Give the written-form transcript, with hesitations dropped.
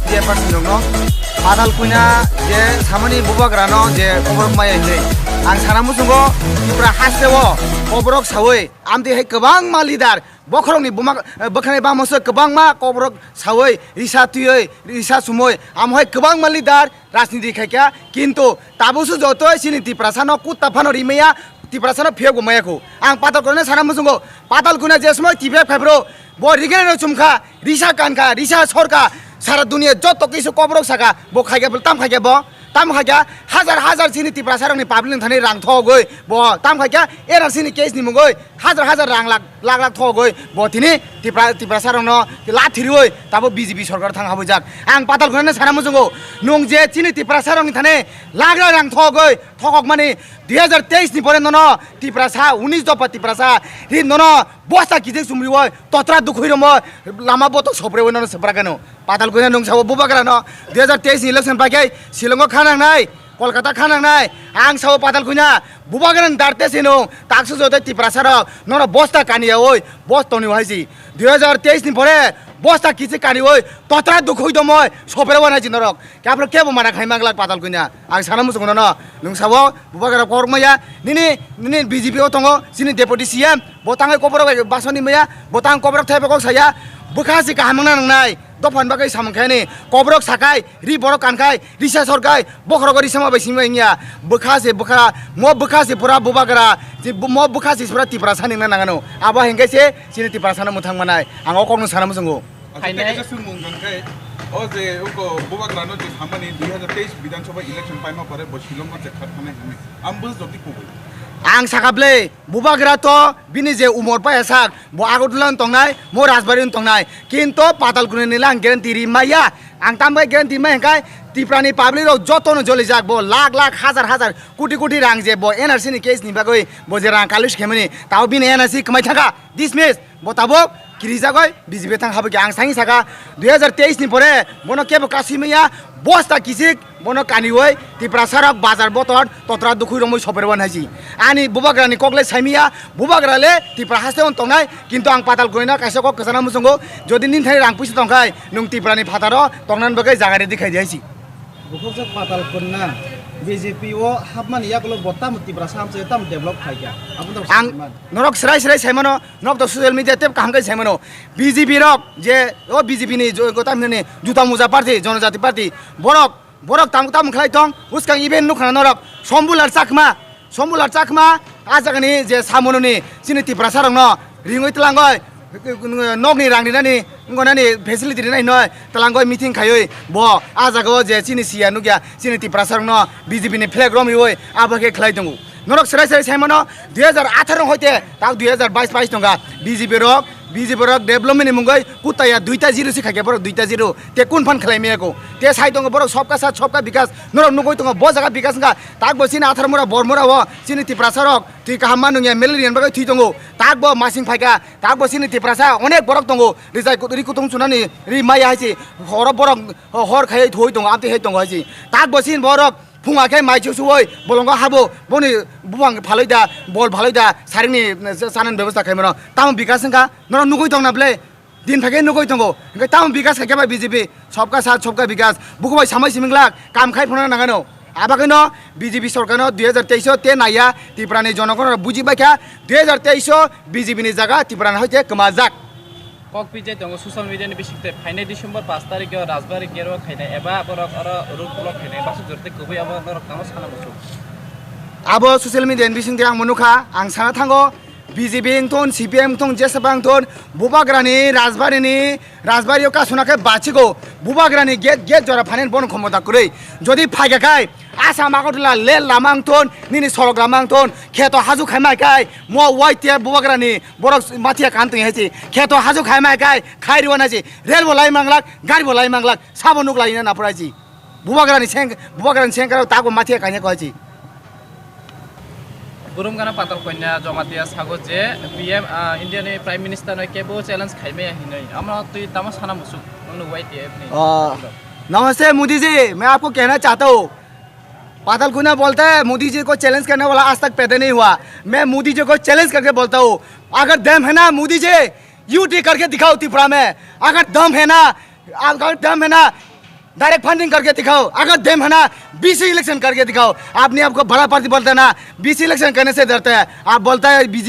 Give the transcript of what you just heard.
50% dong no padal kuina je samani bubagrano je kobrok maya hei ang sanamu sungo tipra hasewo kobrok sawoi amti hai kebang malidar bokrong ni bumak bakhane ba moso kebang ma kobrok sawoi risa tuyoi risa sumoi am hai kebang malidar rajniti khaikya kintu tabusu jotoi sini tipra sano kutta phano rimeya tipra sano phego mayako ang padal kuna sanamu sungo padal kuna je smoi tipe phebro bo rigene chumkha risa kanka risa sorka সারা দুনিয়া যত কিছু কবরক সাকা বো খাইগে তাম খাইগে ব তাম খাইগে হাজার হাজার সিনি Tipra সারংনি public Thani রাং থগই ব তাম খাইগে এরার সিনি কেস নি মগই হাজার হাজার রাং লাখ লাখ লাখ থগই ব তিনি টিপ্রা সারংনো লাথিরই তাবো বিজেপি সরকার থাং হাবো যাক আং পাতাল খনে সারা মজঙ্গো নং যে চিনি টিপ্রা সারংনি থানে লাখ লাখ রাং থগই থগক মানে 2023 ni pore nono টিপ্রা সা 19 দপা টিপ্রা সা রি nono বস্তা কিজে সুমরি ওই তত্রা দুখই রম লামা বতো সপরে ওই ননো সপরা কেন পাতাল কইনা নং সাবো বুবাগ্রা ন 2023 ইলেকশন পাইkai শিলংও খানাংনাই কলকাতা খানাংনাই আং সাবো পাতাল কইনা বুবাগ্রান দারতেছে নো তাকসু জতে টিপ্রা সার ননো বস্তা কানিয়া ওই বস্তনি হইছি 2023 ni পরে বস্তা কিছে কানি ওই তত্রা দুখই দম সপরে বানাইছি নরক কাপর কেবো মারা খাইমাগলা পাতাল কইনা আং সানামু সঙ্গ ন নং সাবো বুবাগ্রা করমায়া নিনি বিজেপি ও তঙ্গ সিনি ডেপুটি সিএম বতাঙ্গে কবর বাসনি মায়া বতাং কবর থাইবক সায়া বুখাসি কাহামনা নাই দফান বাগै সামখানি কবরক সাকাই রি বড় কানখাই রিসা সরকাই বখরগ রিসামা বাইসিমা ইয়া বুখাসি বুখা ম বুখাসি পুরা বুবাগ্রা যে ম বুখাসি পুরা টিপ্রা সানি না নাগানো আবা হেঙ্গাইছে সিনি টিপ্রা সানা মুথাং মানাই আङो কখনো সানামু সঙ্গো ফাইনাল সুমুংগানখাই ও যে উকো বুবাগ্রানো যে সামানি 2023 বিধানসভা ইলেকশন পাইমা পরে বছিলং যে খাতখানে আমবুজ জতি কুবুল आं साकाब्ले बुबाग्रा तो बिनि जे उमर पाया साक बो आगोदलान तंगनाय मो राजबारिन तंगनाय किन्तु पातालकुनि निला आं ग्यारान्टि रिमाया आं तामबाय ग्यारान्टि मायखाय टिप्रानि पाब्लिक रो जतनो जलि जाक बो लाख लाख हाजार हाजार कोटी कोटी रां जे बो एनआरसी नि केस नि बागै बो जे रां कालिस खेमनि ताव बिनि एनआरसी कमाय थाका डिसमिस बो ताबो किरिजागय बिजिबे थां हाबो आं सांगि साका 2023 नि परे बनो केबो कासिमिया बस्ता किसिक बनो कानिवय टिप्रा सारक बाजार बतर तत्रा दुखुइ रमै सपेर बनाइछि आनि बुबाग्रानि कगले साइमिया बुबाग्राले टिप्रा हासे अन तंनाय किन्तु आं पाताल गयना काइसा कक कसाना मुसंगो जदि निन थाइ रां पुइस तंखाय नों टिप्रानि फातारो तंनान बगै जागारे दिखाइ दियाइछि बुखोजक पाताल कोनना बीजेपी ओ हाबमान याकलो बत्ता टिप्रा सामसे तम डेभलप खाइया आं नरक सराय सराय साइमनो नक द सोशल मिडिया टेप कामकै साइमनो बीजेपी रक जे ओ बीजेपी नि गतामनि जुता मुजा पार्टी जनजाति पार्टी बरक बरक ताम खाइ तंग उसका इभेन्ट नुखाना नरक सम्बुलार चाकमा आजागनि जे सामननि सिनि टिप्रा सारंग न रिङै तलांगय नगनि रांदिनानि ngonani facility dinai noi talangoi meeting khayoi bo ajago je chini sia nugya chini tipra sarno BJP ni flag romi oi abake khlai dongu norok serai serai saimono 2018 hoite tak 2022 22 tonga BJP rok development ni mungai kutaya 2-0 si khage borok 2-0 te kun fan khlai meko te sai tongo borok sobka sath sobka bikas norok nugoi tongo bo jaga bikas nga tak bo chini 18 mura bormura ho chini tipra sarok tui kaham manungya melrian bagai thui tongo tak bo masing phaika tak bo chini tipra sa onek borok tongo rijai ri kutung sunani ri maya haisi hor borok hor khai thoi tongo amte he tongo haisi tak bo sin borok फुङा खाय माइचु सुवै बोलंग हाबो बनि बुबां फालैदा बल फालैदा सारिनि सानन व्यवस्था खायमन ताम विकास संगा न नुगै दंनाब्ले दिन फाके नुगै दंगो ओंखाय ताम विकास खायबा बीजेपी सबका साथ सबका विकास बुखबाय सामाय सिमिंगला काम खाय फना नागानो आबागैनो बीजेपी सरकारनो 2023 ते नाया टिप्रानि जनगण बुजिबायखा 2023 बीजेपी नि जागा टिप्रानि होते कमाजाक কক পিজে দङ সোশ্যাল মিডিয়াनि बिसिकते फाइनाल डिसेम्बर 5 तारिख राजबारि गेरो खाइनाय एबा बरक अर रुक ब्लक खाइनाय बासु जरते गुबै अब नरक नाम साना बसु आबो सोशल मिडियानि बिसिकते आं मनुखा आं साना थांगो बीजेपी थोन सीपीएम थोन जेसेबां थोन बुबाग्रानि राजबारियाव कासुनाखै बाचिगो बुबाग्रानि गेट जरा फानेन बन क्षमता कुरै जदि फाइगाखाय आसाम आगरतला ले लामांथोन निनि सरक लामांथोन खेतो हाजु खाइमायखाय म वाइटिया बुबाग्रानि बरक माथिया कानतै हाइछि खेतो हाजु खाइमायखाय खाइरिवनाछि रेल बलाय मांगलाक गारि बलाय मांगलाक साबनुक लाइना नापराछि बुबाग्रानि सेंकाराव तागो माथिया काइना कहछि बुरुमगाना पाताल कन्या जमातिया सागो जे पीएम इंडिया ने प्राइम मिनिस्टर ने केबो चैलेंज खाइमे हिनै हमरा तुई तामा साना मुसु नु वाइटिएफ ने नमस्ते मोदी जी मैं आपको कहना चाहता हूँ पाताल कुना बोलता है मोदी जी को चैलेंज करने वाला आज तक पैदा नहीं हुआ मैं मोदी जी को चैलेंज करके बोलता हूँ अगर दम है ना मोदी जी यूटी करके दिखाओ त्रिपुरा में अगर दम है ना डायरेक्ट फंडिंग करके दिखाओ। अगर देम है ना बीसी इलेक्शन करके दिखाओ। आपने आपको बड़ा पार्टी बोलता है ना, बीसी इलेक्शन करने से डरता है, आप बोलता है बीजेपी